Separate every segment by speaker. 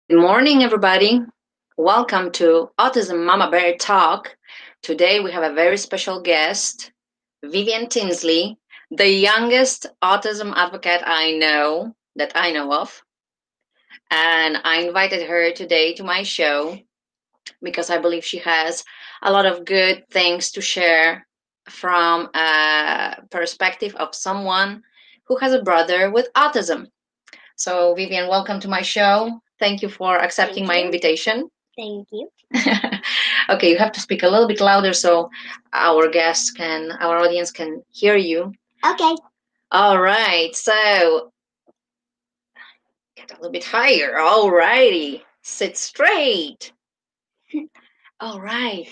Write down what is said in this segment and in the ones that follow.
Speaker 1: Good morning, everybody. Welcome to Autism Mama Bear Talk. Today we have a very special guest, Vivien Tinsley, the youngest autism advocate I know of. And I invited her today to my show because I believe she has a lot of good things to share from a perspective of someone who has a brother with autism. So, Vivien, welcome to my show. Thank you for accepting my invitation.
Speaker 2: Thank you.
Speaker 1: Okay, you have to speak a little bit louder so our audience can hear you.
Speaker 2: Okay.
Speaker 1: All right, so get a little bit higher. All righty, sit straight. All right.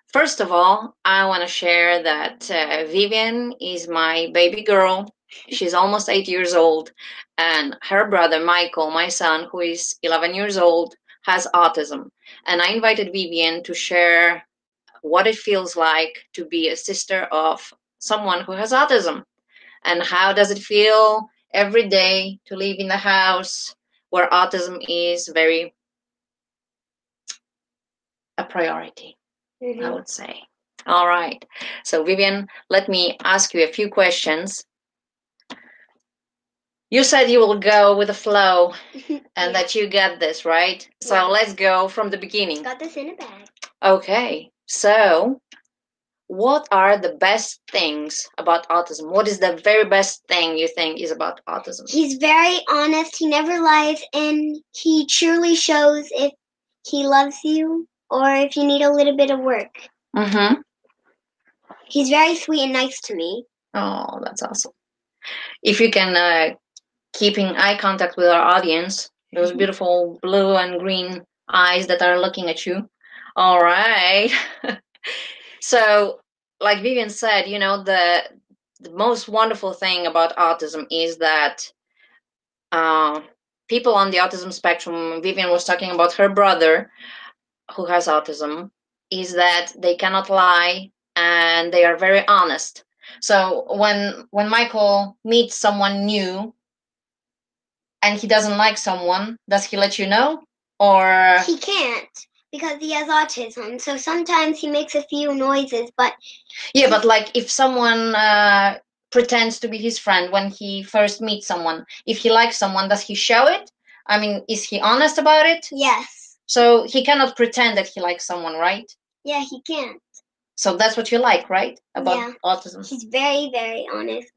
Speaker 1: First of all, I want to share that Vivien is my baby girl. She's almost 8 years old, and her brother Michael, my son, who is 11 years old, has autism. And I invited Vivien to share what it feels like to be a sister of someone who has autism, and how does it feel every day to live in a house where autism is very a priority. I would say. All right. So, Vivien, let me ask you a few questions. You said you will go with the flow and that you get this, right? So, let's go from the beginning.
Speaker 2: Got this in a bag.
Speaker 1: Okay. So, what are the best things about autism? What is the very best thing you think is about autism?
Speaker 2: He's very honest. He never lies, and he truly shows if he loves you or if you need a little bit of work.
Speaker 1: Mm-hmm.
Speaker 2: He's very sweet and nice to me.
Speaker 1: Oh, that's awesome. If you can keeping eye contact with our audience, those beautiful blue and green eyes that are looking at you. All right. So, like Vivien said, the most wonderful thing about autism is that people on the autism spectrum, Vivien was talking about her brother who has autism, is that they cannot lie and they are very honest. So when Michael meets someone new and he doesn't like someone, does he let you know? Or
Speaker 2: He can't because he has autism. So sometimes he makes a few noises, but
Speaker 1: yeah, but like if someone pretends to be his friend when he first meets someone, if he likes someone, does he show it? I mean, is he honest about it?
Speaker 2: Yes.
Speaker 1: So he cannot pretend that he likes someone, right?
Speaker 2: Yeah, he can't.
Speaker 1: So that's what you like, right? About autism.
Speaker 2: He's very, very honest.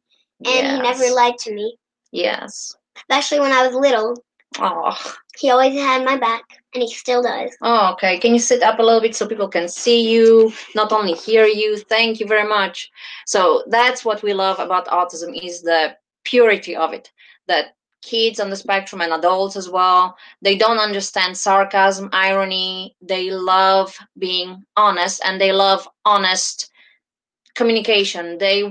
Speaker 2: And
Speaker 1: yes.
Speaker 2: He never lied to me.
Speaker 1: Yes.
Speaker 2: Especially when I was little.
Speaker 1: Oh.
Speaker 2: He always had my back, and he still does.
Speaker 1: Oh, okay. Can you sit up a little bit so people can see you, not only hear you? Thank you very much. So that's what we love about autism is the purity of it. That kids on the spectrum and adults as well, they don't understand sarcasm, irony. They love being honest and they love honest communication. They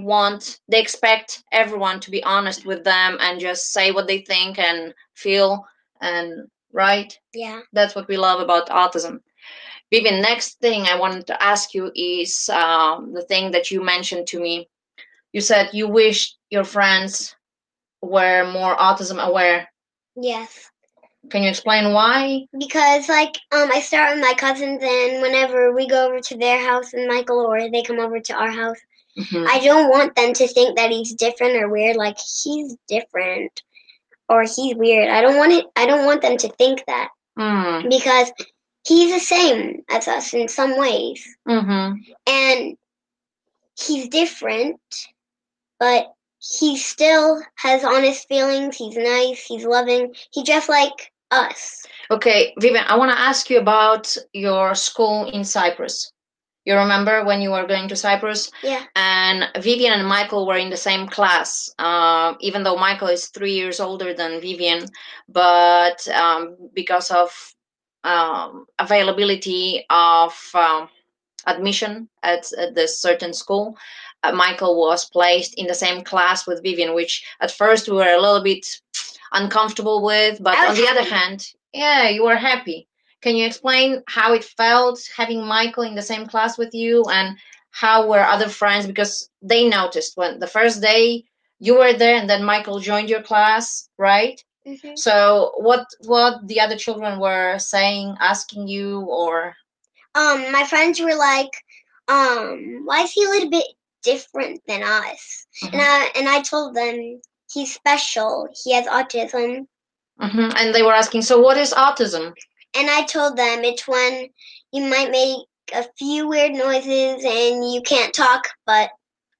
Speaker 1: expect everyone to be honest with them and just say what they think and feel, and right?
Speaker 2: Yeah.
Speaker 1: That's what we love about autism. Vivien, next thing I wanted to ask you is the thing that you mentioned to me. You said you wish your friends were more autism aware.
Speaker 2: Yes.
Speaker 1: Can you explain why?
Speaker 2: Because, I start with my cousins, and whenever we go over to their house and Michael, or they come over to our house, I don't want them to think that he's different or weird. Like, he's different or he's weird. I don't want them to think that. Because he's the same as us in some ways. And he's different, but he still has honest feelings. He's nice. He's loving. He's just like us.
Speaker 1: Okay, Vivien, I want to ask you about your school in Cyprus. You remember when you were going to Cyprus?
Speaker 2: Yeah.
Speaker 1: And Vivien and Michael were in the same class, even though Michael is 3 years older than Vivien, but because of availability of admission at this certain school, Michael was placed in the same class with Vivien, which at first we were a little bit uncomfortable with, but on the other hand, yeah, you were happy. Can you explain how it felt having Michael in the same class with you, and how were other friends? Because they noticed when the first day you were there and then Michael joined your class, right?
Speaker 2: Mm-hmm.
Speaker 1: So what the other children were saying, asking you, or
Speaker 2: my friends were like, why is he a little bit different than us? And I told them he's special. He has autism.
Speaker 1: And they were asking, so what is autism?
Speaker 2: And I told them it's when you might make a few weird noises and you can't talk, but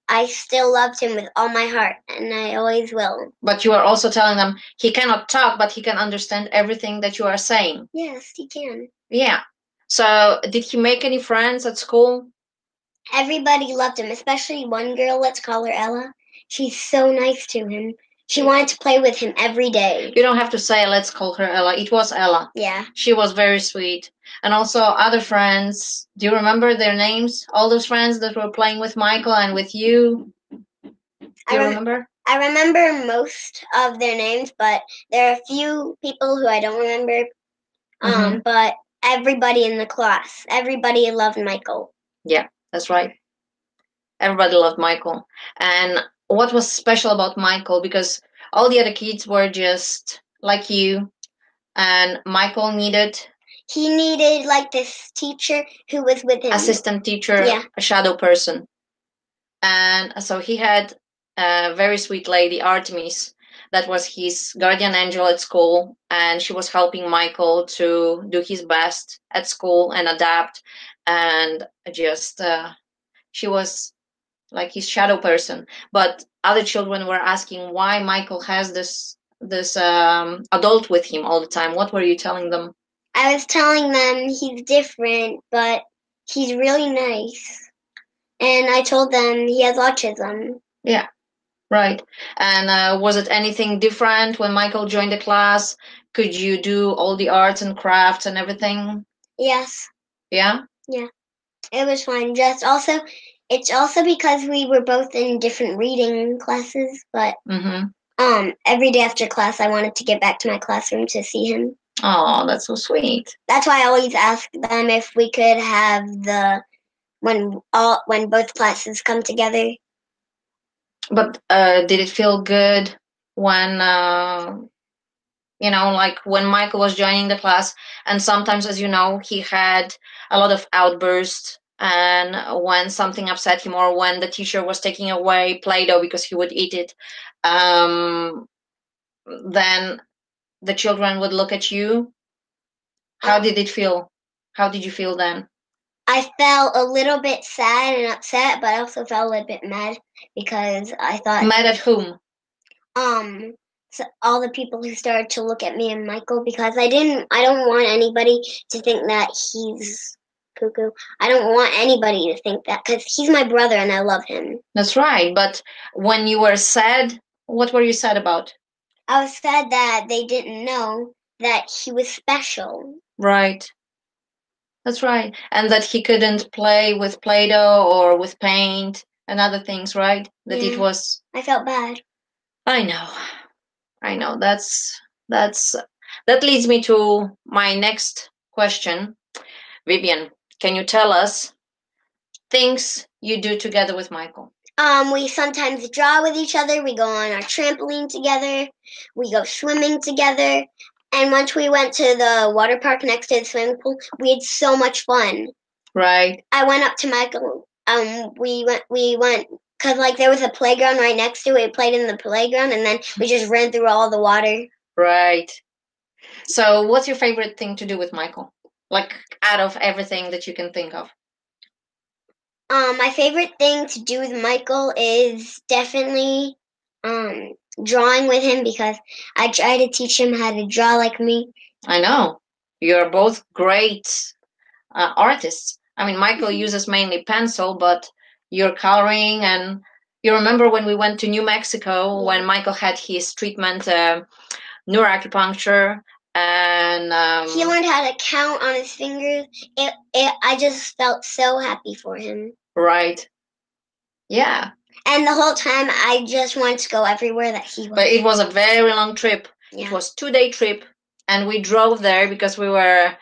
Speaker 2: I still loved him with all my heart, and I always will.
Speaker 1: But you are also telling them he cannot talk, but he can understand everything that you are saying.
Speaker 2: Yes, he can.
Speaker 1: Yeah. So did he make any friends at school?
Speaker 2: Everybody loved him, especially one girl, let's call her Ella. She's so nice to him. She wanted to play with him every day.
Speaker 1: You don't have to say, let's call her Ella. It was Ella.
Speaker 2: Yeah.
Speaker 1: She was very sweet. And also other friends. Do you remember their names? All those friends that were playing with Michael and with you? Do you remember?
Speaker 2: I remember most of their names, but there are a few people who I don't remember. But everybody in the class, everybody loved Michael.
Speaker 1: Yeah, that's right. Everybody loved Michael. And what was special about Michael? Because all the other kids were just like you, and Michael needed
Speaker 2: like this teacher who was with him.
Speaker 1: Assistant teacher, yeah. A shadow person. And so he had a very sweet lady, Artemis, that was his guardian angel at school, and she was helping Michael to do his best at school and adapt, and just she was like his shadow person. But other children were asking why Michael has this adult with him all the time. What were you telling them?
Speaker 2: I was telling them he's different, but he's really nice. And I told them he has autism.
Speaker 1: Yeah, right. And was it anything different when Michael joined the class? Could you do all the arts and crafts and everything?
Speaker 2: Yes.
Speaker 1: Yeah?
Speaker 2: Yeah. It was fun. It's also because we were both in different reading classes, but every day after class I wanted to get back to my classroom to see him.
Speaker 1: Oh, that's so sweet.
Speaker 2: That's why I always ask them if we could have when both classes come together.
Speaker 1: But did it feel good when like when Michael was joining the class, and sometimes, as you know, he had a lot of outbursts, and when something upset him, or when the teacher was taking away Play-Doh because he would eat it, then the children would look at you. How did it feel? How did you feel then?
Speaker 2: I felt a little bit sad and upset, but I also felt a little bit mad because I thought...
Speaker 1: Mad at whom?
Speaker 2: So all the people who started to look at me and Michael, because I don't want anybody to think that he's cuckoo. I don't want anybody to think that, because he's my brother and I love him.
Speaker 1: That's right. But when you were sad, what were you sad about?
Speaker 2: I was sad that they didn't know that he was special.
Speaker 1: Right. That's right. And that he couldn't play with Play-Doh or with paint and other things, right? That it was...
Speaker 2: I felt bad.
Speaker 1: I know. That leads me to my next question. Vivien, can you tell us things you do together with Michael?
Speaker 2: We sometimes draw with each other. We go on our trampoline together. We go swimming together. And once we went to the water park next to the swimming pool, we had so much fun.
Speaker 1: Right.
Speaker 2: I went up to Michael. We went because there was a playground right next to it. We played in the playground, and then we just ran through all the water.
Speaker 1: Right. So what's your favorite thing to do with Michael? Like, out of everything that you can think of.
Speaker 2: My favorite thing to do with Michael is definitely drawing with him, because I try to teach him how to draw like me.
Speaker 1: I know. You're both great artists. I mean, Michael uses mainly pencil, but you're coloring. And you remember when we went to New Mexico, when Michael had his treatment, neuroacupuncture, and
Speaker 2: he learned how to count on his fingers. I just felt so happy for him.
Speaker 1: Right. Yeah.
Speaker 2: And the whole time I just wanted to go everywhere that he was.
Speaker 1: But it was a very long trip. Yeah. It was a 2-day trip, and we drove there because we were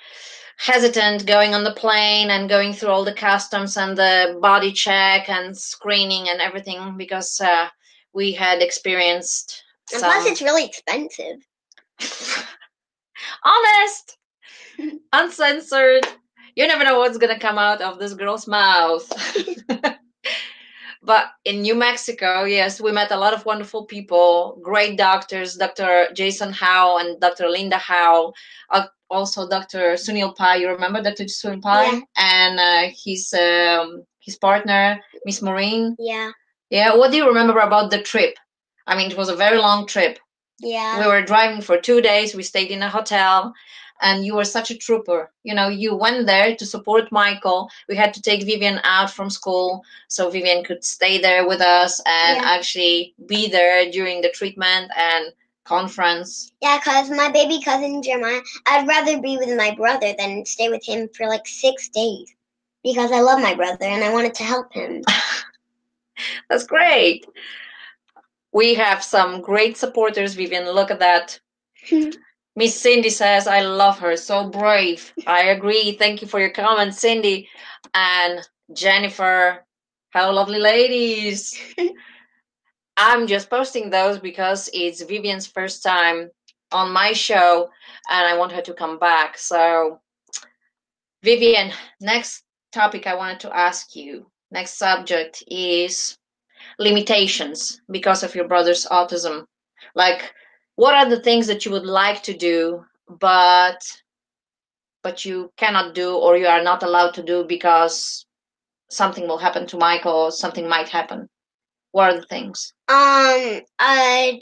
Speaker 1: hesitant going on the plane and going through all the customs and the body check and screening and everything, because we had experienced
Speaker 2: and plus it's really expensive.
Speaker 1: Honest, uncensored. You never know what's gonna come out of this girl's mouth. But in New Mexico, yes, we met a lot of wonderful people, great doctors, Dr. Jason Howe and Dr. Linda Howe, also Dr. Sunil Pai. You remember Dr. Sunil Pai?
Speaker 2: Yeah.
Speaker 1: And his partner, Miss Maureen.
Speaker 2: Yeah.
Speaker 1: Yeah. What do you remember about the trip? I mean, it was a very long trip.
Speaker 2: Yeah.
Speaker 1: We were driving for 2 days. We stayed in a hotel. And you were such a trooper. You know, you went there to support Michael. We had to take Vivien out from school so Vivien could stay there with us and actually be there during the treatment and conference.
Speaker 2: Yeah, because my baby cousin Jeremiah, I'd rather be with my brother than stay with him for like 6 days because I love my brother and I wanted to help him.
Speaker 1: That's great. We have some great supporters, Vivien. Look at that. Miss Cindy says, I love her. So brave. I agree. Thank you for your comment, Cindy. And Jennifer. Hello, lovely ladies. I'm just posting those because it's Vivien's first time on my show and I want her to come back. So, Vivien, next topic I wanted to ask you, next subject is limitations because of your brother's autism. Like, what are the things that you would like to do, but you cannot do or you are not allowed to do because something will happen to Michael or something might happen? What are the things?
Speaker 2: I'd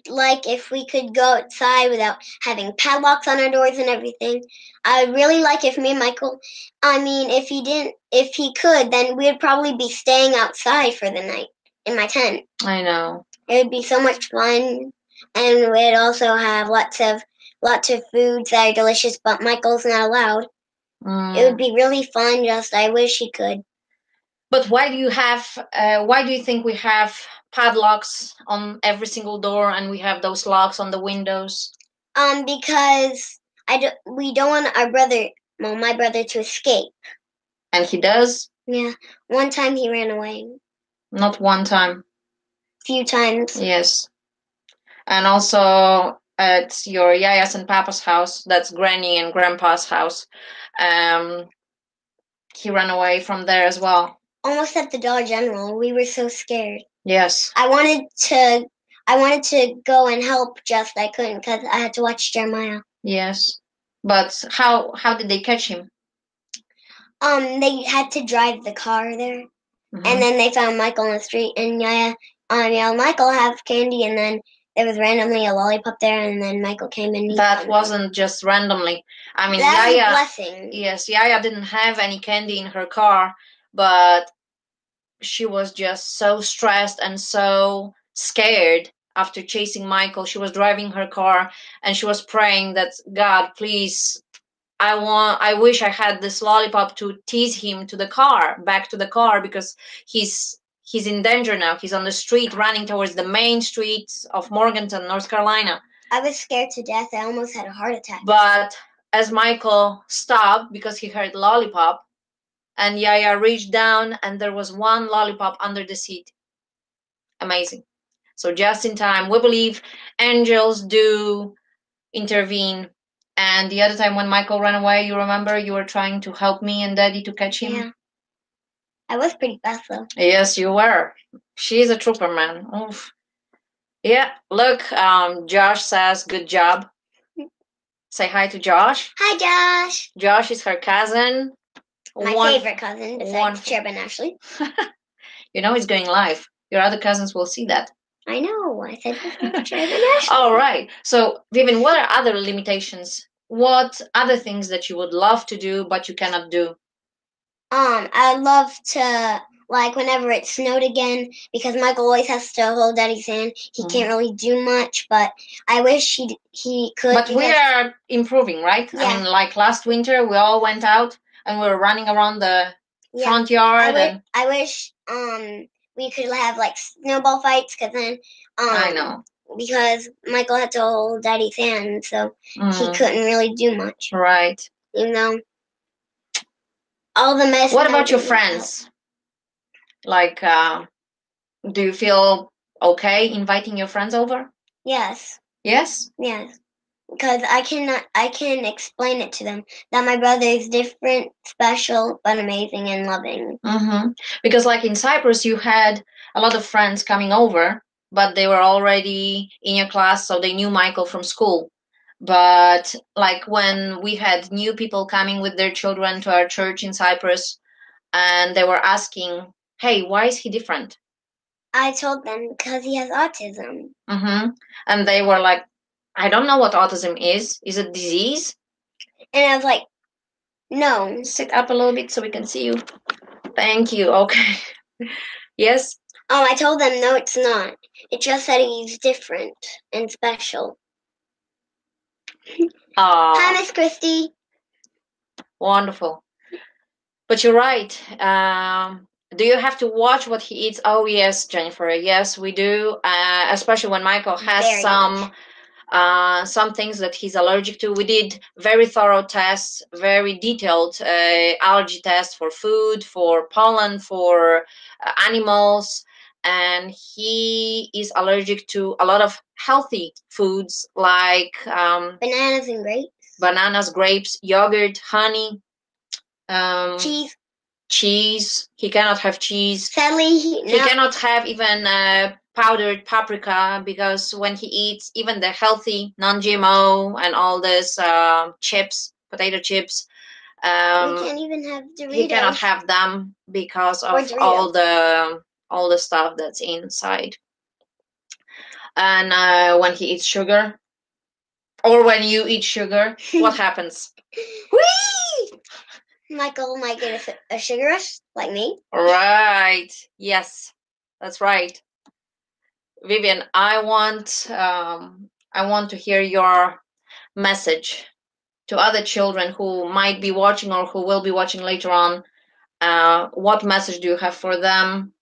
Speaker 2: like if we could go outside without having padlocks on our doors and everything. I'd really like if me and Michael, if he could, then we'd probably be staying outside for the night in my tent.
Speaker 1: I know.
Speaker 2: It would be so much fun, and we'd also have lots of foods that are delicious, but Michael's not allowed. It would be really fun. Just I wish he could.
Speaker 1: But why do you think we have padlocks on every single door and we have those locks on the windows?
Speaker 2: Because we don't want my brother to escape.
Speaker 1: And he does?
Speaker 2: Yeah. One time he ran away.
Speaker 1: Not one time.
Speaker 2: Few times.
Speaker 1: Yes. And also at your Yaya's and Papa's house, that's Granny and Grandpa's house, he ran away from there as well.
Speaker 2: Almost at the Dollar General. We were so scared.
Speaker 1: Yes.
Speaker 2: I wanted to go and help, just I couldn't because I had to watch Jeremiah.
Speaker 1: Yes. But how did they catch him?
Speaker 2: They had to drive the car there. Mm-hmm. And then they found Michael on the street and Yaya yelled, Michael, have candy, and then there was randomly a lollipop there, and then Michael came in.
Speaker 1: That wasn't just randomly. I mean,
Speaker 2: that
Speaker 1: Yaya,
Speaker 2: was a blessing.
Speaker 1: Yes, Yaya didn't have any candy in her car, but she was just so stressed and so scared after chasing Michael. She was driving her car and she was praying that, God, please, I wish I had this lollipop to tease him back to the car, because he's in danger now. He's on the street running towards the main streets of Morganton, North Carolina.
Speaker 2: I was scared to death. I almost had a heart attack.
Speaker 1: But as Michael stopped because he heard lollipop, and Yaya reached down and there was one lollipop under the seat. Amazing. So just in time. We believe angels do intervene. And the other time when Michael ran away, you remember you were trying to help me and Daddy to catch him?
Speaker 2: Yeah. I was pretty fast though.
Speaker 1: Yes, you were. She's a trooper, man. Oof. Yeah, look, Josh says, good job. Say hi to Josh.
Speaker 2: Hi, Josh.
Speaker 1: Josh is her cousin.
Speaker 2: My favorite cousin, besides Cheb and Ashley.
Speaker 1: You know it's going live. Your other cousins will see that.
Speaker 2: I know. I said Cheb and Ashley.
Speaker 1: All right. So, Vivien, what are other limitations? What other things that you would love to do but you cannot do?
Speaker 2: I'd love to, like, whenever it snowed again, because Michael always has to hold Daddy's hand. He can't really do much, but I wish he could.
Speaker 1: But we are improving, right? Yeah. I mean, like last winter, we all went out and we were running around the front yard.
Speaker 2: I wish we could have like snowball fights, because then
Speaker 1: I know,
Speaker 2: because Michael had to hold Daddy's hand, so he couldn't really do much.
Speaker 1: Right.
Speaker 2: You know, all the mess.
Speaker 1: What about your friends? Like, do you feel okay inviting your friends over?
Speaker 2: Yes.
Speaker 1: Yes?
Speaker 2: Yes. because I can explain it to them that my brother is different, special, but amazing and loving.
Speaker 1: Because like in Cyprus, you had a lot of friends coming over, but they were already in your class, so they knew Michael from school. But like when we had new people coming with their children to our church in Cyprus, and they were asking, hey, why is he different?
Speaker 2: I told them because he has autism.
Speaker 1: And they were like, I don't know what autism is. Is it disease?
Speaker 2: And I was like, no.
Speaker 1: Sit up a little bit so we can see you. Thank you. Okay. Yes?
Speaker 2: I told them, no, it's not. It's just that he's different and special. Hi, Miss Christy.
Speaker 1: Wonderful. But you're right. Do you have to watch what he eats? Oh, yes, Jennifer. Yes, we do. Especially when Michael has some things that he's allergic to. We did very thorough tests, very detailed allergy tests for food, for pollen, for animals. And he is allergic to a lot of healthy foods like
Speaker 2: bananas and grapes.
Speaker 1: Bananas, grapes, yogurt, honey. Cheese. He cannot have cheese.
Speaker 2: Sadly,
Speaker 1: he cannot have even powdered paprika, because when he eats even the healthy non-GMO and all this chips, potato chips,
Speaker 2: he can't even have Doritos.
Speaker 1: He cannot have them because of all the stuff that's inside. And when he eats sugar, or when you eat sugar, what happens?
Speaker 2: Whee! Michael might get a sugar rush, like me.
Speaker 1: Right. Yes, that's right. Vivien, I want to hear your message to other children who might be watching or who will be watching later on. What message do you have for them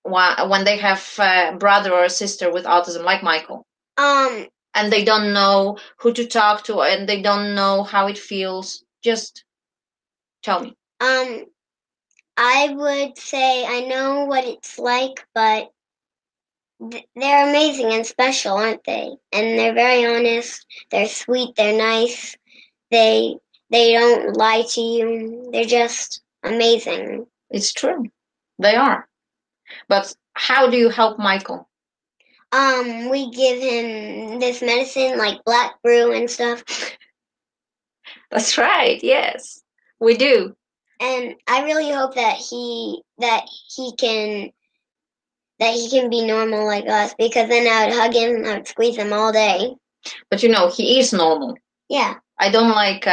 Speaker 1: when they have a brother or a sister with autism, like Michael? And they don't know who to talk to, and they don't know how it feels. Just tell me.
Speaker 2: I would say I know what it's like, but they're amazing and special, aren't they? And they're very honest. They're sweet. They're nice. They don't lie to you. They're just amazing.
Speaker 1: It's true. They are. But how do you help Michael?
Speaker 2: We give him this medicine like black brew and stuff.
Speaker 1: That's right. Yes, we do.
Speaker 2: And I really hope that he can be normal like us, because then I would hug him, I would squeeze him all day.
Speaker 1: But he is normal.
Speaker 2: Yeah.
Speaker 1: I don't like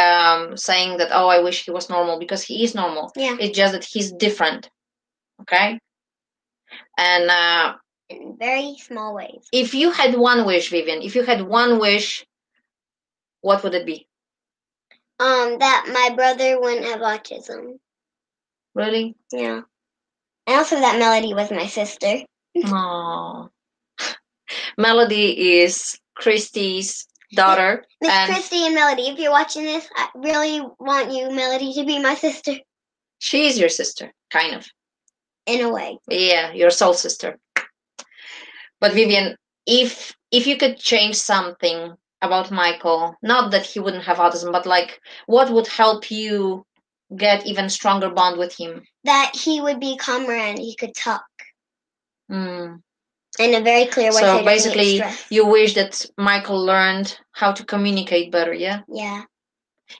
Speaker 1: saying that, oh, I wish he was normal, because he is normal.
Speaker 2: Yeah.
Speaker 1: It's just that he's different. Okay? And
Speaker 2: in very small ways.
Speaker 1: If you had one wish, Vivien, what would it be?
Speaker 2: That my brother wouldn't have autism.
Speaker 1: Really?
Speaker 2: Yeah. And also that Melody was my sister.
Speaker 1: Aww. Melody is Christy's daughter.
Speaker 2: Miss Christy and Melody, if you're watching this, I really want you, Melody, to be my sister.
Speaker 1: She is your sister, kind of.
Speaker 2: In a way.
Speaker 1: Yeah, your soul sister. But Vivien, if you could change something about Michael, not that he wouldn't have autism, but like what would help you get even stronger bond with him?
Speaker 2: That he would be calmer and he could talk. In a very clear way.
Speaker 1: So basically, you wish that Michael learned how to communicate better, yeah?
Speaker 2: Yeah.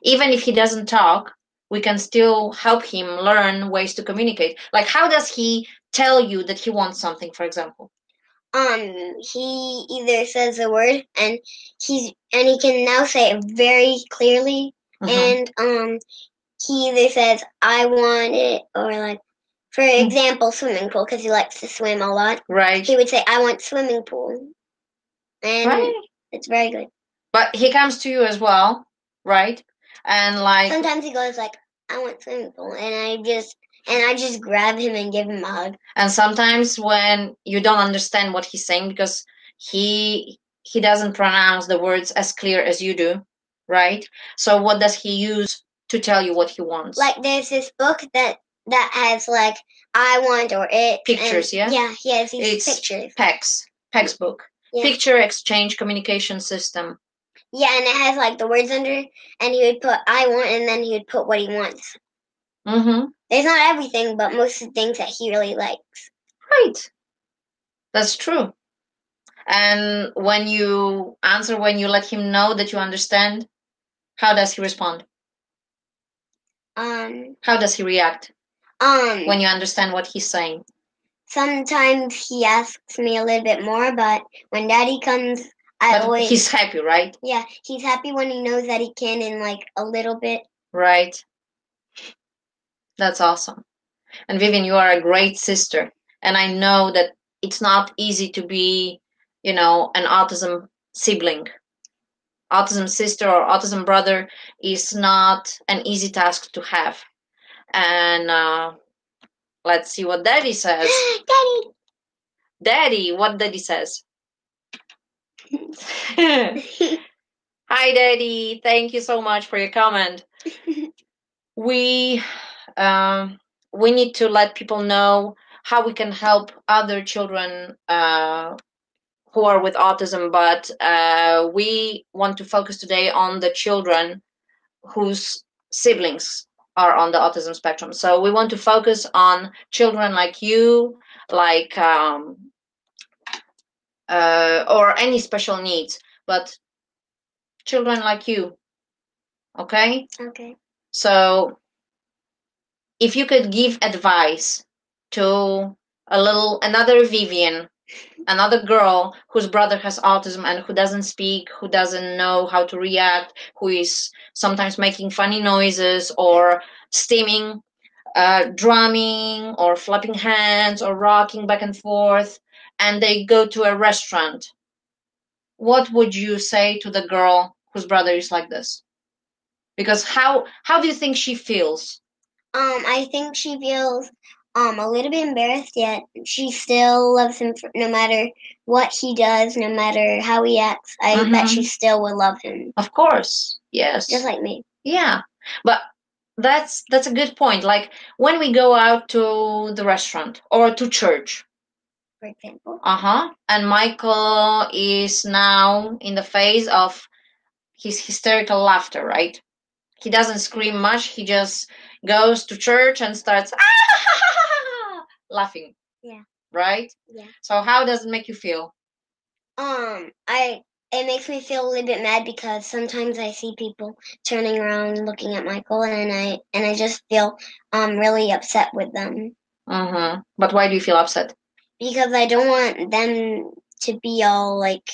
Speaker 1: Even if he doesn't talk, we can still help him learn ways to communicate. Like, how does he tell you that he wants something, for example?
Speaker 2: He either says a word and he can now say it very clearly, and he either says I want it, or like, for example, swimming pool, because he likes to swim a lot.
Speaker 1: Right.
Speaker 2: He would say I want swimming pool, and it's very good.
Speaker 1: But he comes to you as well, right? And like
Speaker 2: sometimes he goes like I want swimming pool, and I just grab him and give him a hug.
Speaker 1: And sometimes when you don't understand what he's saying, because he doesn't pronounce the words as clear as you do, right? So what does he use to tell you what he wants?
Speaker 2: Like there's this book that has like I want or it.
Speaker 1: Pictures,
Speaker 2: and,
Speaker 1: yeah?
Speaker 2: Yeah, he has these pictures.
Speaker 1: PECS book. Yeah. Picture Exchange Communication System.
Speaker 2: Yeah, and it has like the words under, and he would put "I want," and then he would put what he wants.
Speaker 1: Mm-hmm.
Speaker 2: There's not everything, but most of the things that he really likes.
Speaker 1: Right. That's true. And when you answer, when you let him know that you understand, how does he respond? How does he react when you understand what he's saying?
Speaker 2: Sometimes he asks me a little bit more, but when Daddy comes,
Speaker 1: he's happy, right?
Speaker 2: Yeah, he's happy when he knows that he can in like a little bit.
Speaker 1: Right. That's awesome. And Vivien, you are a great sister. And I know that it's not easy to be, an autism sibling. Autism sister or autism brother is not an easy task to have. And let's see what Daddy says. Daddy, what Daddy says? Hi, Daddy. Thank you so much for your comment. We need to let people know how we can help other children who are with autism, but we want to focus today on the children whose siblings are on the autism spectrum. So we want to focus on children like you, like or any special needs, but children like you. Okay?
Speaker 2: Okay.
Speaker 1: So if you could give advice to another Vivien, another girl whose brother has autism and who doesn't speak, who doesn't know how to react, who is sometimes making funny noises or stimming, drumming or flapping hands or rocking back and forth, and they go to a restaurant, what would you say to the girl whose brother is like this? Because how do you think she feels?
Speaker 2: I think she feels a little bit embarrassed, yet she still loves him no matter what he does, no matter how he acts. I bet she still would love him.
Speaker 1: Of course, yes.
Speaker 2: Just like me.
Speaker 1: Yeah, but that's a good point. Like when we go out to the restaurant or to church,
Speaker 2: for example.
Speaker 1: And Michael is now in the phase of his hysterical laughter, right? He doesn't scream much. He just goes to church and starts laughing.
Speaker 2: Yeah.
Speaker 1: Right?
Speaker 2: Yeah.
Speaker 1: So how does it make you feel?
Speaker 2: It makes me feel a little bit mad because sometimes I see people turning around looking at Michael, and I just feel really upset with them.
Speaker 1: But why do you feel upset?
Speaker 2: Because I don't want them to be all like,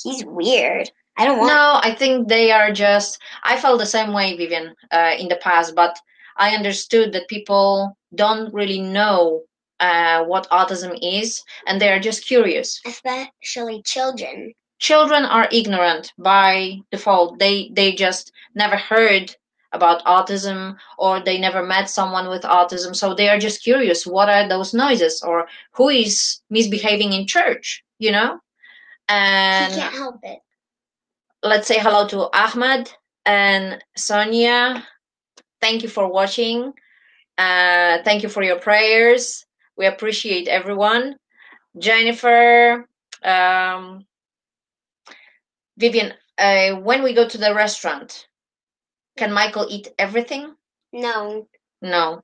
Speaker 2: he's weird. I don't want.
Speaker 1: No, I think they are just. I felt the same way, Vivien, in the past, but I understood that people don't really know what autism is, and they are just curious.
Speaker 2: Especially children.
Speaker 1: Children are ignorant by default. They just never heard about autism, or they never met someone with autism, so they are just curious. What are those noises, or who is misbehaving in church? And
Speaker 2: he can't help it.
Speaker 1: Let's say hello to Ahmed and Sonia. Thank you for watching. Thank you for your prayers. We appreciate everyone. Jennifer, Vivien, when we go to the restaurant, can Michael eat everything?
Speaker 2: No.
Speaker 1: No.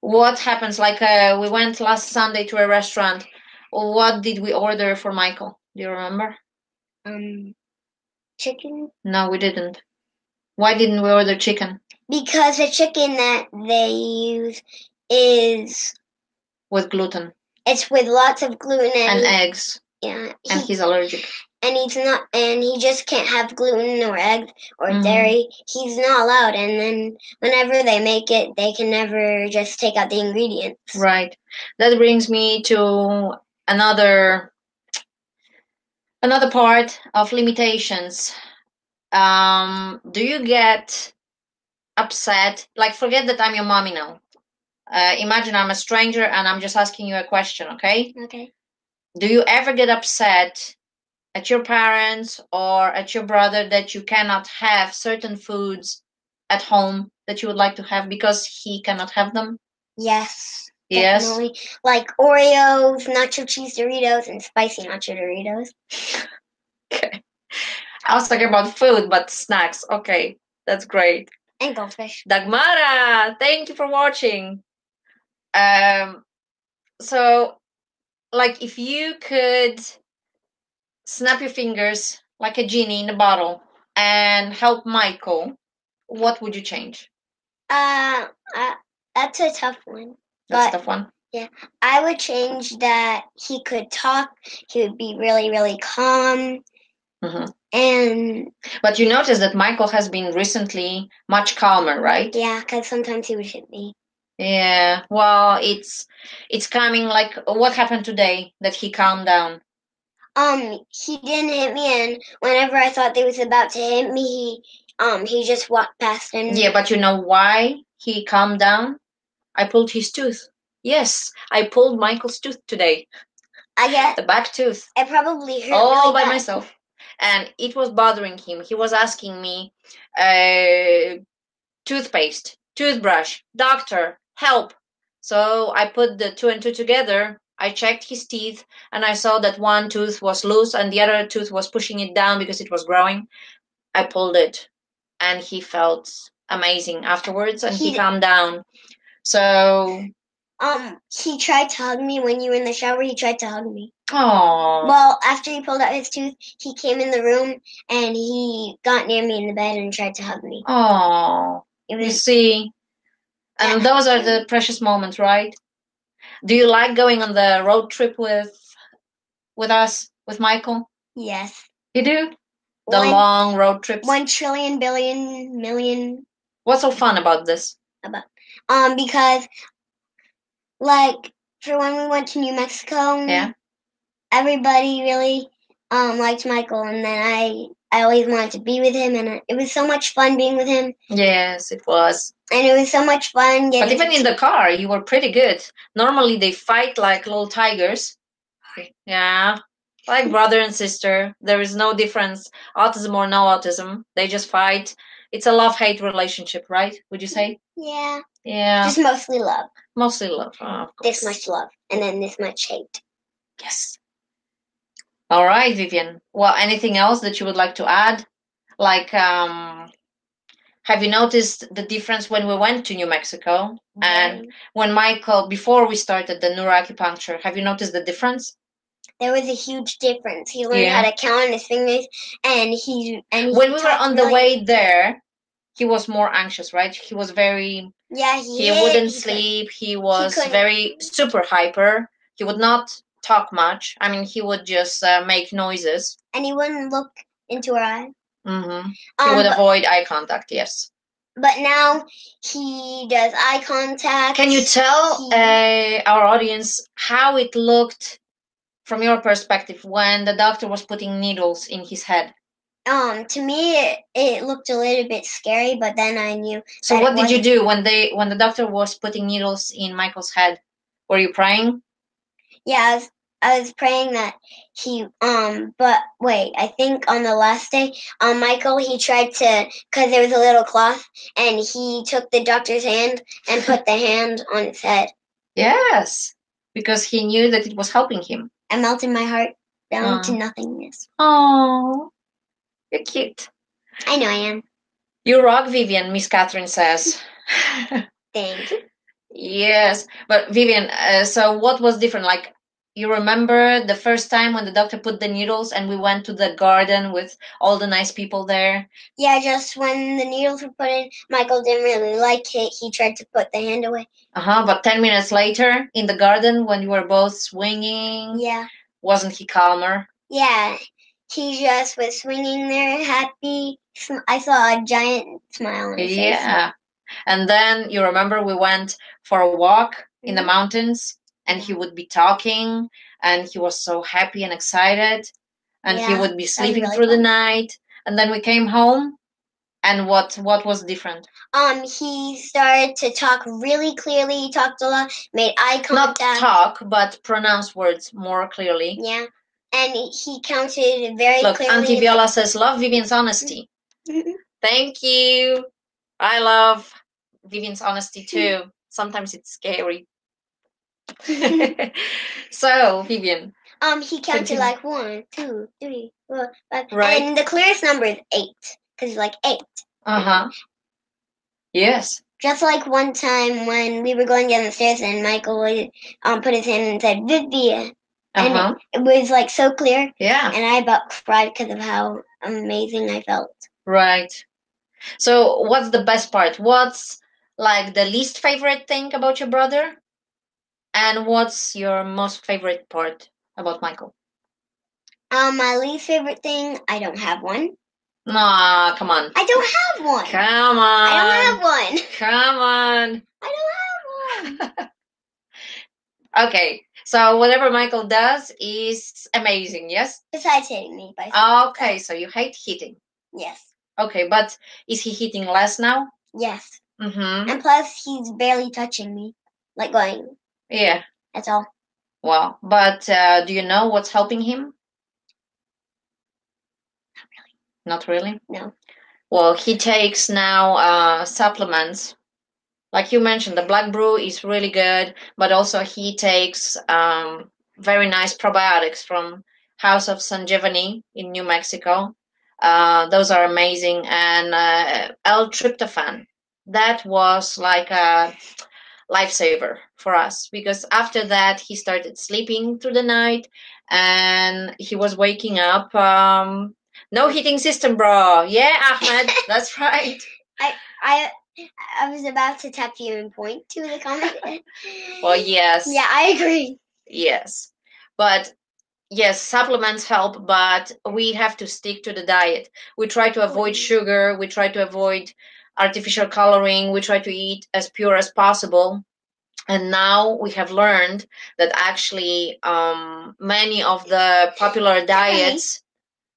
Speaker 1: What happens? Like we went last Sunday to a restaurant. What did we order for Michael? Do you remember?
Speaker 2: Chicken?
Speaker 1: No, we didn't. Why didn't we order chicken?
Speaker 2: Because the chicken that they use is
Speaker 1: with gluten.
Speaker 2: It's with lots of gluten
Speaker 1: and eggs.
Speaker 2: Yeah.
Speaker 1: And he's allergic.
Speaker 2: And he just can't have gluten or eggs or dairy. He's not allowed. And then whenever they make it, they can never just take out the ingredients.
Speaker 1: Right. That brings me to another part of limitations. Do you get upset? Like, forget that I'm your mommy now. Imagine I'm a stranger and I'm just asking you a question, okay?
Speaker 2: Okay.
Speaker 1: Do you ever get upset at your parents or at your brother that you cannot have certain foods at home that you would like to have because he cannot have them?
Speaker 2: Yes.
Speaker 1: Yes.
Speaker 2: Definitely. Like Oreos, nacho cheese Doritos, and spicy nacho Doritos.
Speaker 1: Okay. I was talking about food, but snacks. Okay, that's great.
Speaker 2: And goldfish.
Speaker 1: Dagmara, thank you for watching. So, like, if you could snap your fingers like a genie in a bottle and help Michael, what would you change?
Speaker 2: That's a tough one.
Speaker 1: That's a tough one.
Speaker 2: Yeah, I would change that he could talk. He would be really, really calm.
Speaker 1: But you notice that Michael has been recently much calmer, right?
Speaker 2: Yeah, because sometimes he would hit me.
Speaker 1: Yeah, well, it's coming. Like, what happened today that he calmed down?
Speaker 2: He didn't hit me, and whenever I thought they was about to hit me, he just walked past and.
Speaker 1: Yeah, but you know why he calmed down? I pulled his tooth. Yes, I pulled Michael's tooth today.
Speaker 2: I get
Speaker 1: the back tooth.
Speaker 2: It probably hurt.
Speaker 1: All by myself, and it was bothering him. He was asking me, toothpaste, toothbrush, doctor, help. So I put the 2 and 2 together. I checked his teeth and I saw that one tooth was loose and the other tooth was pushing it down because it was growing. I pulled it and he felt amazing afterwards and he calmed down. So
Speaker 2: he tried to hug me when you were in the shower. He tried to hug me.
Speaker 1: Oh.
Speaker 2: Well, after he pulled out his tooth, he came in the room and he got near me in the bed and tried to hug me.
Speaker 1: Oh. You see, and those are the precious moments, right? Do you like going on the road trip with us, with Michael?
Speaker 2: Yes.
Speaker 1: You do? The long road trips?
Speaker 2: 1 trillion billion million.
Speaker 1: What's so fun about this?
Speaker 2: Because, like, for when we went to New Mexico,
Speaker 1: yeah,
Speaker 2: everybody really liked Michael, and then I always wanted to be with him, and it was so much fun being with him.
Speaker 1: Yes, it was.
Speaker 2: And it was so much fun.
Speaker 1: But even in the car, you were pretty good. Normally, they fight like little tigers. Yeah, like brother and sister. There is no difference, autism or no autism. They just fight. It's a love-hate relationship, right? Would you say?
Speaker 2: Yeah.
Speaker 1: Yeah.
Speaker 2: Just mostly love.
Speaker 1: Mostly love. Oh,
Speaker 2: this much love, and then this much hate.
Speaker 1: Yes. All right, Vivien. Well, anything else that you would like to add? Like, have you noticed the difference when we went to New Mexico and when Michael, before we started the neuroacupuncture, have you noticed the difference?
Speaker 2: There was a huge difference. He learned how to count on his fingers, and
Speaker 1: when we were on the way there, he was more anxious, right? He was very.
Speaker 2: Yeah,
Speaker 1: he wouldn't sleep. He was very super hyper. He would not talk much. I mean, he would just make noises.
Speaker 2: And he wouldn't look into our eyes.
Speaker 1: Mm-hmm. He would avoid eye contact, yes.
Speaker 2: But now he does eye contact.
Speaker 1: Can you tell our audience how it looked from your perspective when the doctor was putting needles in his head?
Speaker 2: To me, it looked a little bit scary, but then I knew.
Speaker 1: So what did you do when the doctor was putting needles in Michael's head? Were you praying?
Speaker 2: Yeah, I was praying that he, but wait, I think on the last day, Michael, he tried to, because there was a little cloth, and he took the doctor's hand and put the hand on his head.
Speaker 1: Yes, because he knew that it was helping him.
Speaker 2: I melted my heart down to nothingness.
Speaker 1: Oh, you're cute.
Speaker 2: I know I am.
Speaker 1: You rock, Vivien, Miss Catherine says.
Speaker 2: Thank you.
Speaker 1: Yes, but Vivien, so what was different? Like, you remember the first time when the doctor put the needles and we went to the garden with all the nice people there?
Speaker 2: Yeah, just when the needles were put in, Michael didn't really like it. He tried to put the hand away.
Speaker 1: But 10 minutes later, in the garden, when you were both swinging,
Speaker 2: yeah,
Speaker 1: wasn't he calmer?
Speaker 2: Yeah, he just was swinging there, happy. I saw a giant smile on his face.
Speaker 1: Yeah. And then, you remember, we went for a walk in the mountains, and he would be talking, and he was so happy and excited, and he would be sleeping through the night. And then we came home, and what was different?
Speaker 2: He started to talk really clearly. He talked a lot, made eye contact.
Speaker 1: Not talk, but pronounce words more clearly.
Speaker 2: Yeah, and he counted very
Speaker 1: Look,
Speaker 2: clearly.
Speaker 1: Auntie Viola says, love Vivien's honesty. Thank you. I love Vivien's honesty too. Sometimes it's scary. So, Vivien,
Speaker 2: He counted like 1, 2, 3, 4, 5.
Speaker 1: Right.
Speaker 2: And the clearest number is 8. Because he's like 8.
Speaker 1: Yes.
Speaker 2: Just like one time when we were going down the stairs and Michael would put his hand and said, Vivien. And it was like so clear.
Speaker 1: Yeah.
Speaker 2: And I about cried because of how amazing I felt.
Speaker 1: Right. So what's the best part? What's like the least favorite thing about your brother? And what's your most favorite part about Michael?
Speaker 2: My least favorite thing, I don't have one.
Speaker 1: Nah, come on.
Speaker 2: I don't have one.
Speaker 1: Come on.
Speaker 2: I don't have one.
Speaker 1: Come on.
Speaker 2: I don't have one.
Speaker 1: Okay, so whatever Michael does is amazing, yes?
Speaker 2: Besides hitting me.
Speaker 1: Okay, so you hate hitting.
Speaker 2: Yes.
Speaker 1: Okay, but is he hitting less now?
Speaker 2: Yes. And plus, he's barely touching me. Like going.
Speaker 1: Yeah.
Speaker 2: That's all.
Speaker 1: Wow. But do you know what's helping him? Not really?
Speaker 2: No.
Speaker 1: Well, he takes now supplements. Like you mentioned, the black brew is really good, but also he takes very nice probiotics from House of San Giovanni in New Mexico. Those are amazing. And L-tryptophan. That was like a lifesaver for us, because after that he started sleeping through the night and he was waking up. No heating system, bro. Yeah, Ahmed, that's right.
Speaker 2: I was about to tap you and point to the comment.
Speaker 1: Well, yes.
Speaker 2: Yeah, I agree.
Speaker 1: Yes. But yes, supplements help, but we have to stick to the diet. We try to avoid sugar. We try to avoid artificial coloring. We try to eat as pure as possible. And now we have learned that actually many of the popular diets,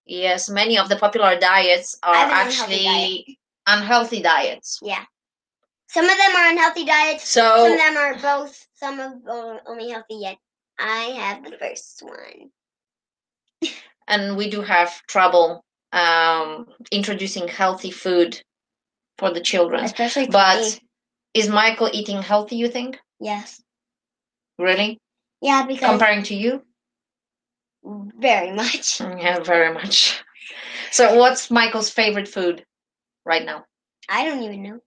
Speaker 1: yes, many of the popular diets are actually unhealthy diets.
Speaker 2: Yeah. Some of them are unhealthy diets.
Speaker 1: So
Speaker 2: some of them are both. Some are only healthy yet. I have the first one.
Speaker 1: And we do have trouble introducing healthy food for the children.
Speaker 2: Especially
Speaker 1: but is Michael eating healthy, you think?
Speaker 2: Yes.
Speaker 1: Really?
Speaker 2: Yeah, because
Speaker 1: comparing to you?
Speaker 2: Very much.
Speaker 1: Yeah, very much. So what's Michael's favorite food right now?
Speaker 2: I don't even know.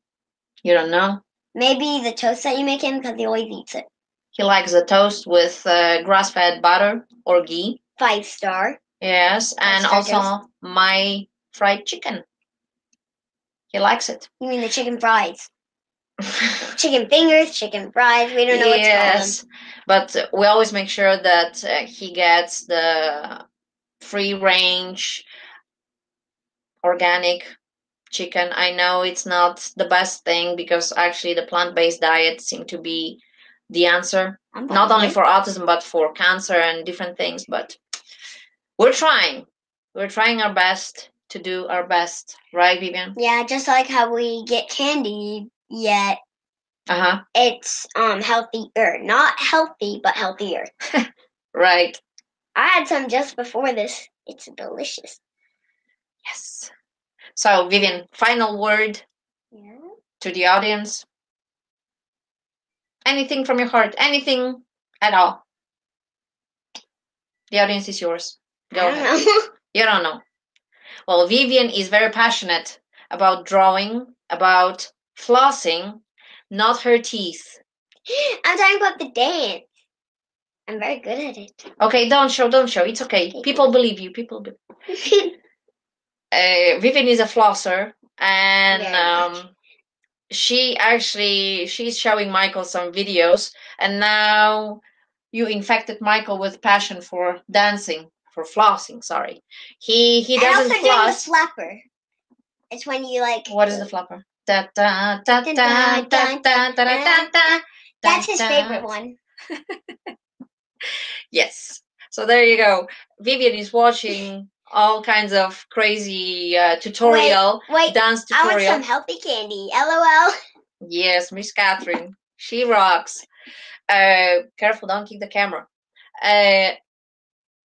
Speaker 1: You don't know?
Speaker 2: Maybe the toast that you make him, because he always eats it.
Speaker 1: He likes the toast with grass-fed butter or ghee.
Speaker 2: 5-star.
Speaker 1: Yes, and also
Speaker 2: toast.
Speaker 1: my fried chicken. He likes it.
Speaker 2: You mean the chicken fries? Chicken fingers, chicken fries. We don't know what to call them.
Speaker 1: Yes, but we always make sure that he gets the free-range, organic chicken. I know it's not the best thing, because actually the plant-based diet seems to be the answer, not only for autism but for cancer and different things. But we're trying our best to do our best, right, Vivien?
Speaker 2: Yeah, just like how we get candy, yet it's healthier. Not healthy, but healthier.
Speaker 1: Right.
Speaker 2: I had some just before this. It's delicious.
Speaker 1: Yes. So, Vivien, final word to the audience. Anything from your heart, anything at all. The audience is yours. Go ahead. You don't know. Well, Vivien is very passionate about drawing, about flossing, not her teeth.
Speaker 2: I'm talking about the dance. I'm very good at it.
Speaker 1: Okay, don't show. It's okay. People believe you. Vivien is a flosser, and she's showing Michael some videos, and now you infected Michael with passion for dancing, for flossing. Sorry, he doesn't
Speaker 2: also
Speaker 1: floss.
Speaker 2: Doing the flapper. It's when you like.
Speaker 1: What is the flapper? Da da da da da da da da da.
Speaker 2: That's his favorite one.
Speaker 1: Yes. So there you go. Vivien is watching all kinds of crazy tutorial, dance tutorial.
Speaker 2: I want some healthy candy. LOL.
Speaker 1: Yes, Miss Catherine. She rocks. Careful, don't kick the camera.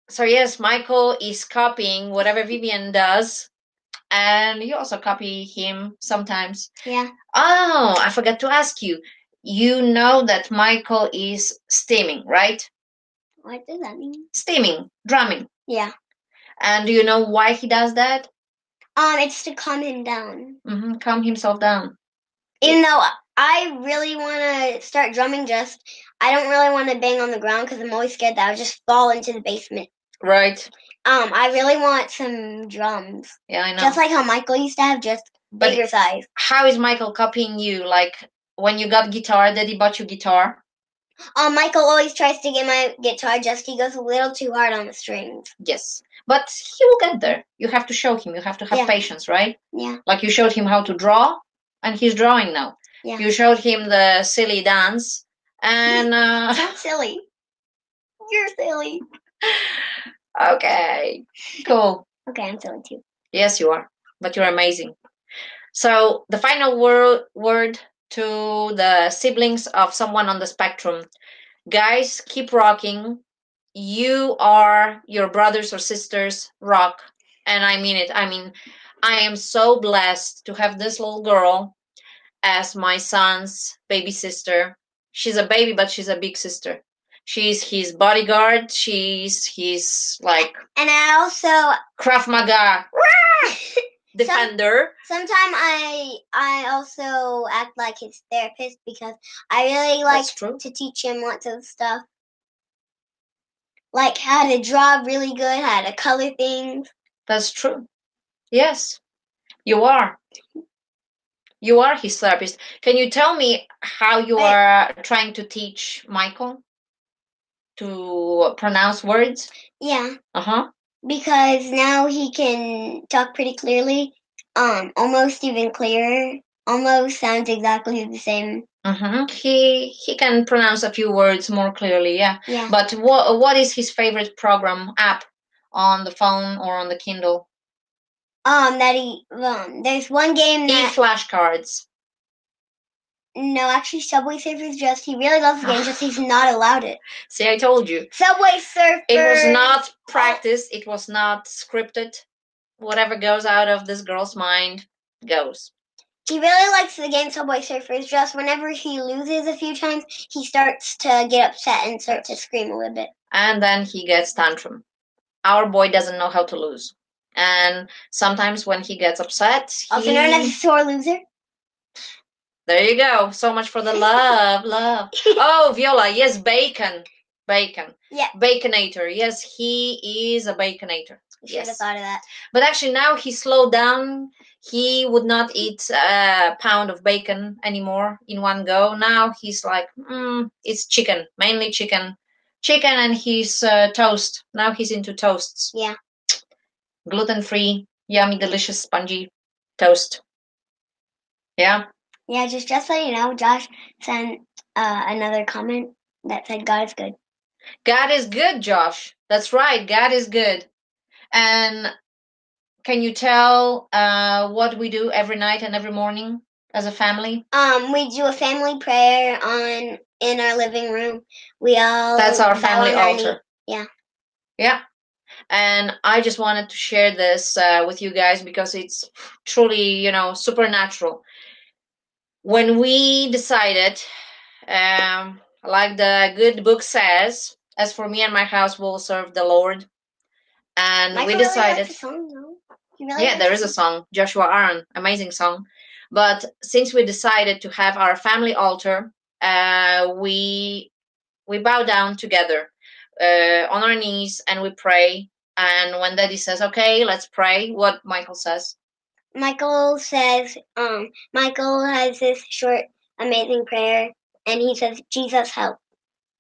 Speaker 1: So yes, Michael is copying whatever Vivien does, and you also copy him sometimes.
Speaker 2: Yeah.
Speaker 1: Oh, I forgot to ask you. You know that Michael is stimming, right?
Speaker 2: What does that mean?
Speaker 1: Steaming, drumming.
Speaker 2: Yeah.
Speaker 1: And do you know why he does that?
Speaker 2: It's to calm him down.
Speaker 1: Calm himself down.
Speaker 2: Even though I really want to start drumming, I don't really want to bang on the ground because I'm always scared that I'll just fall into the basement.
Speaker 1: Right.
Speaker 2: I really want some drums.
Speaker 1: Yeah, I know.
Speaker 2: Just like how Michael used to have, just bigger size.
Speaker 1: How is Michael copying you? Like when you got guitar, Daddy bought you guitar?
Speaker 2: Michael always tries to get my guitar, he goes a little too hard on the strings.
Speaker 1: Yes. But he will get there. You have to show him. You have to have patience, right?
Speaker 2: Yeah.
Speaker 1: Like you showed him how to draw, and he's drawing now.
Speaker 2: Yeah.
Speaker 1: You showed him the silly dance, and
Speaker 2: Not silly. You're silly.
Speaker 1: Okay. Cool.
Speaker 2: Okay, I'm silly too.
Speaker 1: Yes, you are. But you're amazing. So the final word to the siblings of someone on the spectrum. Guys, keep rocking. You are your brothers or sisters rock. And I mean it. I mean, I am so blessed to have this little girl as my son's baby sister. She's a baby, but she's a big sister. She's his bodyguard. She's his, like...
Speaker 2: And I also...
Speaker 1: Krav Maga. Defender.
Speaker 2: Sometimes I also act like his therapist because I really like to teach him lots of stuff. Like how to draw really good, how to color things.
Speaker 1: That's true. Yes, you are. You are his therapist. Can you tell me how you are trying to teach Michael to pronounce words?
Speaker 2: Yeah. Because now he can talk pretty clearly, almost even clearer, almost sounds exactly the same.
Speaker 1: He can pronounce a few words more clearly, yeah. But what is his favorite app on the phone or on the Kindle?
Speaker 2: There's one game that...
Speaker 1: flashcards.
Speaker 2: No, actually, Subway Surfers. He really loves the game, he's not allowed it.
Speaker 1: See, I told you.
Speaker 2: Subway Surfers.
Speaker 1: It was not practiced. It was not scripted. Whatever goes out of this girl's mind goes.
Speaker 2: He really likes the game Subway Surfers. Whenever he loses a few times, he starts to get upset and start to scream a little bit.
Speaker 1: And then he gets tantrum. Our boy doesn't know how to lose. And sometimes when he gets upset,
Speaker 2: also known as a sore loser.
Speaker 1: There you go. So much for the love. Oh, Viola. Yes, bacon. Yeah. Baconator. Yes, he is a baconator.
Speaker 2: You should have thought of that.
Speaker 1: But actually now he slowed down. He would not eat a pound of bacon anymore in one go. Now he's like, it's chicken. Mainly chicken. Chicken and his toast. Now he's into toasts.
Speaker 2: Yeah.
Speaker 1: Gluten-free, yummy, delicious, spongy toast. Yeah?
Speaker 2: Yeah, just so you know, Josh sent another comment that said God is good.
Speaker 1: God is good, Josh. That's right. God is good. And can you tell what we do every night and every morning as a family?
Speaker 2: We do a family prayer in our living room. We all...
Speaker 1: That's our family altar.
Speaker 2: Yeah.
Speaker 1: Yeah. And I just wanted to share this with you guys because it's truly, supernatural. When we decided, like the good book says, as for me and my house, we'll serve the Lord. And
Speaker 2: Michael
Speaker 1: we decided...
Speaker 2: Really likes a song, no?
Speaker 1: Yeah, there is a song, Joshua Aaron, amazing song. But since we decided to have our family altar, we bow down together on our knees and we pray. And when Daddy says, okay, let's pray, what Michael says?
Speaker 2: Michael says, Michael has this short, amazing prayer, and he says, Jesus, help.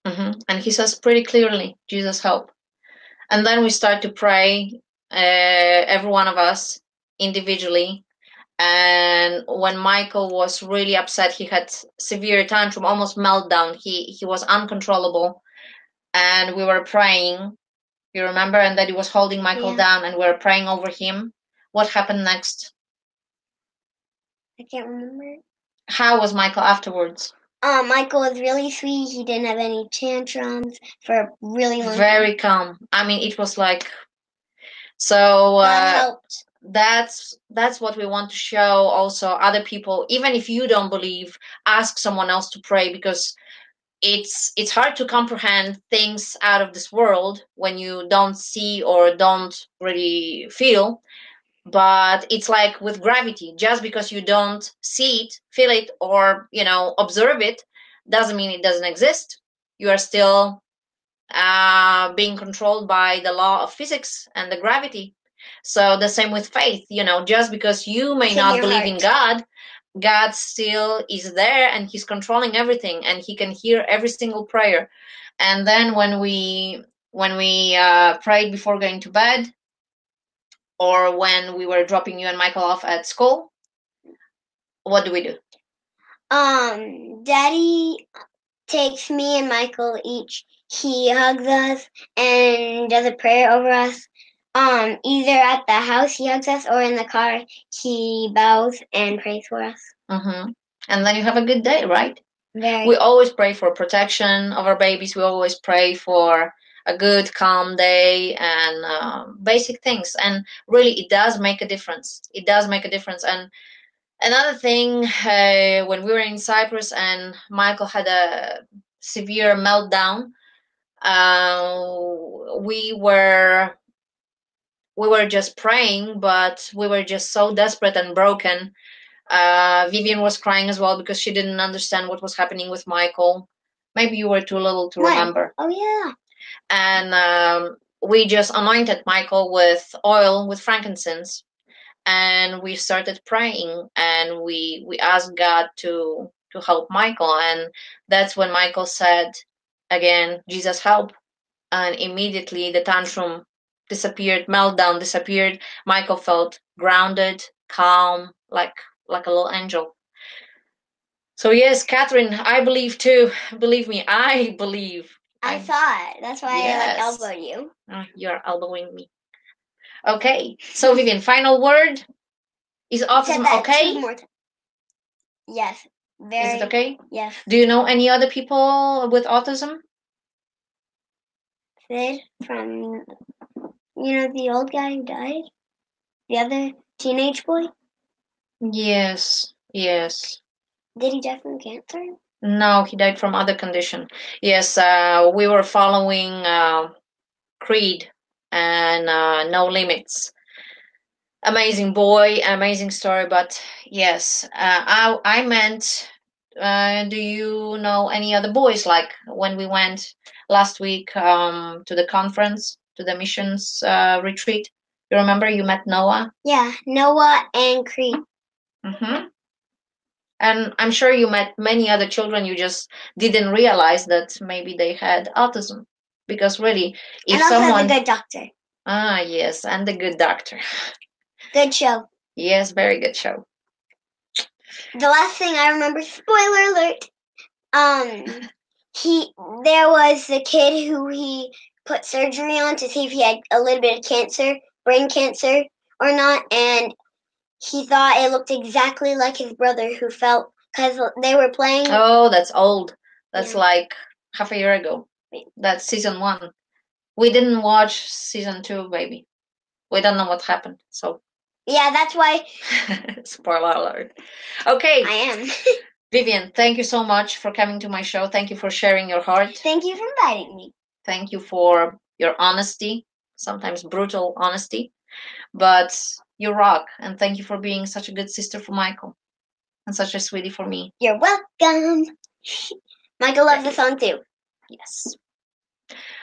Speaker 1: And he says pretty clearly, Jesus, help. And then we start to pray, every one of us individually. And when Michael was really upset, he had severe tantrum, almost meltdown. He was uncontrollable. And we were praying, you remember? And Daddy was holding Michael down and we were praying over him. What happened next?
Speaker 2: I can't remember.
Speaker 1: How was Michael afterwards?
Speaker 2: Michael was really sweet. He didn't have any tantrums for a really long time.
Speaker 1: Very calm. I mean, it was like... So
Speaker 2: that helped.
Speaker 1: That's what we want to show also other people. Even if you don't believe, ask someone else to pray, because it's hard to comprehend things out of this world when you don't see or don't really feel. But it's like with gravity, just because you don't see it, feel it, or observe it, doesn't mean it doesn't exist. You are still being controlled by the law of physics and the gravity. So the same with faith, just because you may not believe in God still is there, and he's controlling everything, and he can hear every single prayer. And then when we prayed before going to bed, or when we were dropping you and Michael off at school, what do we do?
Speaker 2: Daddy takes me and Michael each. He hugs us and does a prayer over us. Either at the house he hugs us, or in the car he bows and prays for us.
Speaker 1: Mm-hmm. And then you have a good day, right?
Speaker 2: Very.
Speaker 1: We always pray for protection of our babies. We always pray for a good, calm day and basic things. And really, it does make a difference. It does make a difference. And another thing, when we were in Cyprus and Michael had a severe meltdown, we were just praying, but we were just so desperate and broken. Vivien was crying as well because she didn't understand what was happening with Michael. Maybe you were too little to remember.
Speaker 2: Oh, yeah.
Speaker 1: And we just anointed Michael with oil, with frankincense, and we started praying, and we asked God to help Michael. And that's when Michael said again, Jesus, help. And immediately the tantrum disappeared, meltdown disappeared. Michael felt grounded, calm, like a little angel. So yes, Catherine, I believe too. Believe me, I believe.
Speaker 2: I saw it. That's why I elbowed you.
Speaker 1: You're elbowing me. Okay. So Vivien, final word. Is autism okay?
Speaker 2: 2 more times. Yes. Very.
Speaker 1: Is it okay?
Speaker 2: Yes.
Speaker 1: Do you know any other people with autism?
Speaker 2: Sid from, the old guy who died? The other teenage boy?
Speaker 1: Yes.
Speaker 2: Did he die from cancer?
Speaker 1: No, he died from other condition. Yes, we were following Creed and No Limits. Amazing boy, amazing story. But yes, I meant, do you know any other boys? Like when we went last week to the conference, to the missions retreat, you remember you met Noah?
Speaker 2: Yeah, Noah and Creed.
Speaker 1: Mm-hmm. And I'm sure you met many other children, you just didn't realize that maybe they had autism. Because really, if
Speaker 2: and also
Speaker 1: someone...
Speaker 2: the good doctor.
Speaker 1: Ah, yes, and the good doctor.
Speaker 2: Good show.
Speaker 1: Yes, very good show.
Speaker 2: The last thing I remember, spoiler alert, there was a kid who he put surgery on to see if he had a little bit of cancer, brain cancer or not, and he thought it looked exactly like his brother who felt, because they were playing.
Speaker 1: Oh, that's old. That's like half a year ago. That's season 1. We didn't watch season 2, baby. We don't know what happened, so.
Speaker 2: Yeah, that's why.
Speaker 1: Spoiler alert. Okay.
Speaker 2: I am.
Speaker 1: Vivien, thank you so much for coming to my show. Thank you for sharing your heart.
Speaker 2: Thank you for inviting me.
Speaker 1: Thank you for your honesty, sometimes brutal honesty, but you rock. And thank you for being such a good sister for Michael and such a sweetie for me.
Speaker 2: You're welcome. Michael loves the song too.
Speaker 1: Yes.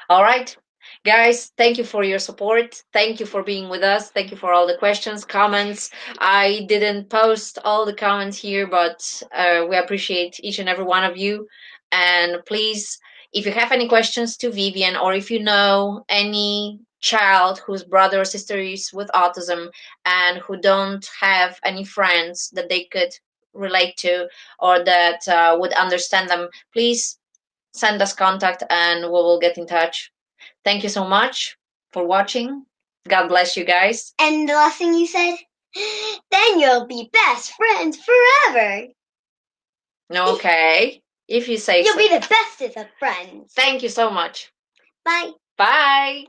Speaker 1: All right. Guys, thank you for your support. Thank you for being with us. Thank you for all the questions, comments. I didn't post all the comments here, but we appreciate each and every one of you. And please, if you have any questions to Vivien, or if you know any child whose brother or sister is with autism and who don't have any friends that they could relate to or that would understand them, please send us contact and we will get in touch. Thank you so much for watching. God bless you guys.
Speaker 2: And the last thing you said, then you'll be best friends forever.
Speaker 1: Okay, if you say
Speaker 2: you'll
Speaker 1: so.
Speaker 2: Be the bestest of friends.
Speaker 1: Thank you so much.
Speaker 2: Bye.
Speaker 1: Bye.